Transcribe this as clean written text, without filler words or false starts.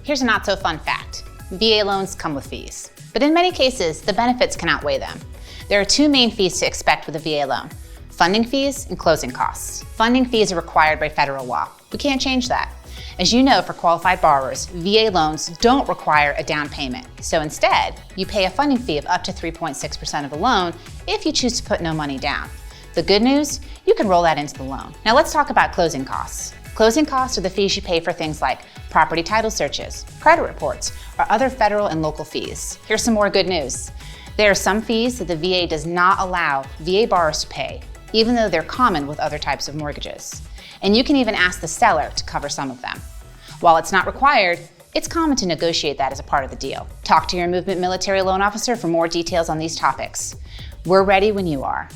Here's a not so fun fact. VA loans come with fees, but in many cases, the benefits can outweigh them. There are two main fees to expect with a VA loan: funding fees and closing costs. Funding fees are required by federal law. We can't change that. As you know, for qualified borrowers, VA loans don't require a down payment. So instead, you pay a funding fee of up to 3.6% of the loan if you choose to put no money down. The good news, you can roll that into the loan. Now let's talk about closing costs. Closing costs are the fees you pay for things like property title searches, credit reports, or other federal and local fees. Here's some more good news. There are some fees that the VA does not allow VA borrowers to pay, even though they're common with other types of mortgages. And you can even ask the seller to cover some of them. While it's not required, it's common to negotiate that as a part of the deal. Talk to your Movement Military Loan Officer for more details on these topics. We're ready when you are.